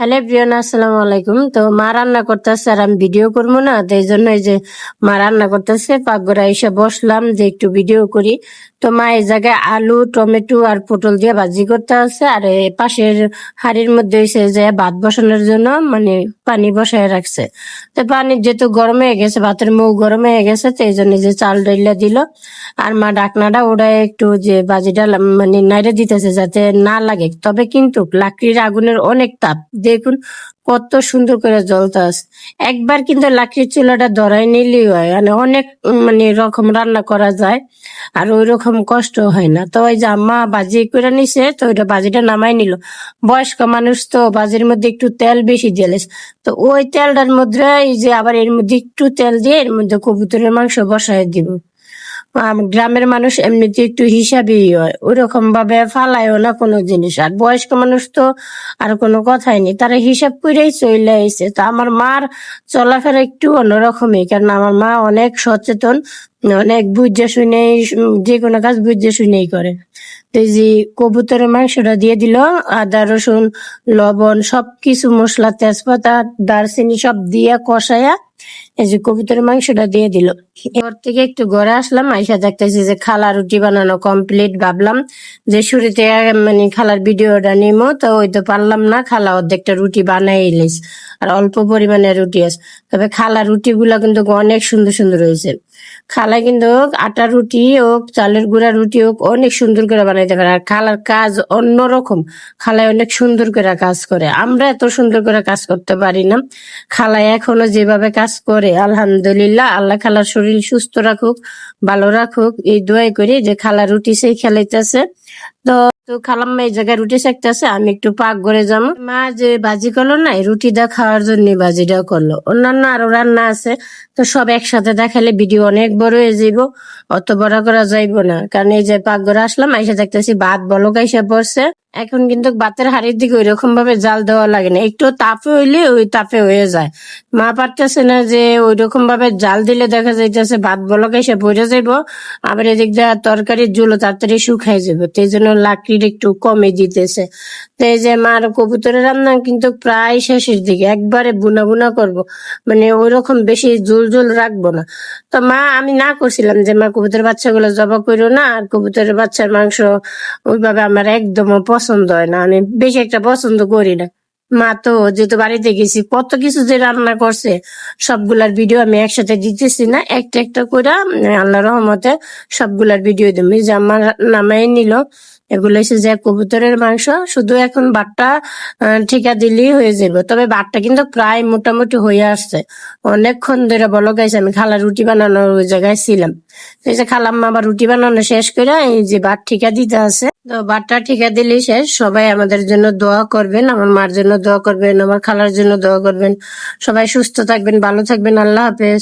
Hello প্রিয়ন, আসসালামু আলাইকুম। তো মা রান্না করতেছে আর আমি ভিডিও করবো না, তো এই জন্য এই যে মা রান্না করতেছে পাকঘরে এসে বসলাম যে একটু ভিডিও করি। তো মা এই জায়গায় আলু টমেটো আর পটল দিয়ে ভাজি করতে আছে, আর এই পাশের হাড়ির মধ্যে হয়েছে যে ভাত বসানোর জন্য মানে পানি বসায় রাখছে। তো পানি যেহেতু গরম হয়ে গেছে, ভাতের মুখ গরম হয়ে গেছে, তো এই জন্য যে চাল ডাইলা দিল। আর মা ঢাকনাটা ওড়ায় একটু যে ভাজিটা মানে নাইড়ে দিতেছে যাতে না লাগে। তবে কিন্তু লাকড়ির আগুনের অনেক তাপ, দেখুন কত সুন্দর করে জ্বলতাছে। একবার কিন্তু লাকড়ির চুলাটা ধরাই নিলেই হয়, মানে অনেক মানে রকম রান্না করা যায়, আর ওই রকম কষ্ট হয় না। তো ওই যে আম্মা ভাজি করে নিছে, তো ওইটা ভাজিটা নামাই নিল। বয়স্ক মানুষ তো ভাজির মধ্যে একটু তেল বেশি দিয়েছে, তো ওই তেলটার মধ্যে এই যে আবার এর মধ্যে একটু তেল দিয়ে এর মধ্যে কবুতরের মাংস বসায় দিব। গ্রামের মানুষ এমনিতে একটু হিসাবই হয়, ওইরকম ভাবে ফালায়ও না কোনো জিনিস। আর বয়স্ক মানুষ তো আর কোনো কথাই নেই, তারা হিসাব করেই চলে আইছে। তো আমার মার চলাফেরা একটু অন্যরকমই, কারণ আমার মা অনেক সচেতন, অনেক বুঝে শুনেই যে কোনো কাজ বুঝে শুনেই করে। তো এই যে কবুতরের মাংসটা দিয়ে দিল, আদা রসুন লবণ সবকিছু মশলা তেজপাতা দারচিনি সব দিয়ে কষায়া এই যে কবুতরের মাংসটা দিয়ে দিল। ঘর থেকে একটু ঘরে আসলাম, আইসা দেখতেছি যে খালা রুটি বানানো কমপ্লিট। ভাবলাম যে শুরুতে মানে খালার ভিডিওটা নিমো, তো ওই তো পারলাম না, খালা অর্ধেকটা রুটি বানাই এলিস, আর অল্প পরিমাণে রুটি আছে। তবে খালা রুটি গুলা কিন্তু অনেক সুন্দর সুন্দর হয়েছে। খালা কিন্তু আটা রুটি হোক চালের গুঁড়া রুটি হোক অনেক সুন্দর করে বানাইতে পারে, আর খালার কাজ অন্যরকম। খালায় অনেক সুন্দর করে কাজ করে, আমরা এত সুন্দর করে কাজ করতে পারি না। খালায় এখনো যেভাবে কাজ করে আলহামদুলিল্লাহ, আল্লাহ খালার শরীর সুস্থ রাখুক, ভালো রাখুক, এই দোয়াই করি। যে খালা রুটি সেই খেলাইতেছে, তো তো খালাম্মা এই জায়গায় রুটি সেকতেছে, আমি একটু পাক ঘরে যাবো। মা যে বাজি করলো না, এই রুটিটা খাওয়ার জন্য বাজিটা করলো, অন্যান্য আরো রান্না আছে। তো সব একসাথে দেখালে ভিডিও অনেক বড় হয়ে যাইব, অত বড় করা যাইব না। কারণ এই যে পাক ঘরে আসলাম, এসে দেখতেছি ভাত বলক এসে পড়ছে। এখন কিন্তু ভাতের হাড়ির দিকে ওই রকম ভাবে জাল দেওয়া লাগে না, একটু তাপে হইলে ওই তাপে হয়ে যায়। মা পারতেছে না যে ওই রকম ভাবে জাল দিলে দেখা যাইতেছে ভাত বলক এসে পড়ে যাইব, আবার এদিক দিয়ে তরকারির ঝোলও তাড়াতাড়ি শুকাই যাবে। তো এই জন্য লাকড়ির একটু কমে দিতেছে। তো এই যে মার কবুতরের রান্না কিন্তু প্রায় শেষের দিকে, একবারে বুনা বুনা করব, মানে ওই রকম বেশি ঝোল ঝোল রাখবো না। তো মা আমি না করছিলাম যে মা কবুতরের বাচ্চাগুলো জবা করো না, আর কবুতরের বাচ্চার মাংস ওইভাবে আমার একদমও পছন্দ হয় না, আমি বেশি একটা পছন্দ করি না। মা তো যেহেতু বাড়িতে গেছি, কত কিছু যে রান্না করছে সবগুলার ভিডিও আমি একসাথে দিতেছি না, একটা একটা করে আল্লাহ রহমতে সবগুলার ভিডিও দেবো। যে আমার নামাই নিল, এগুলো হচ্ছে যে কবুতরের মাংস, শুধু এখন বাটটা ঠিকা দিলেই হয়ে যাবে। তবে বাটটা কিন্তু প্রায় মোটামুটি হয়ে আসছে, অনেকক্ষণ ধরে বলো গাইছে। আমি খালা রুটি বানানোর ওই জায়গায় ছিলাম, এই যে খালাম্মা আবার রুটি বানানো শেষ করে এই যে বাট ঠিকা দিতে আছে। তো বাটটা ঠিকা দিলেই শেষ। সবাই আমাদের জন্য দোয়া করবেন, আমার মার জন্য দোয়া করবেন, আমার খালার জন্য দোয়া করবেন। সবাই সুস্থ থাকবেন, ভালো থাকবেন। আল্লাহ হাফেজ।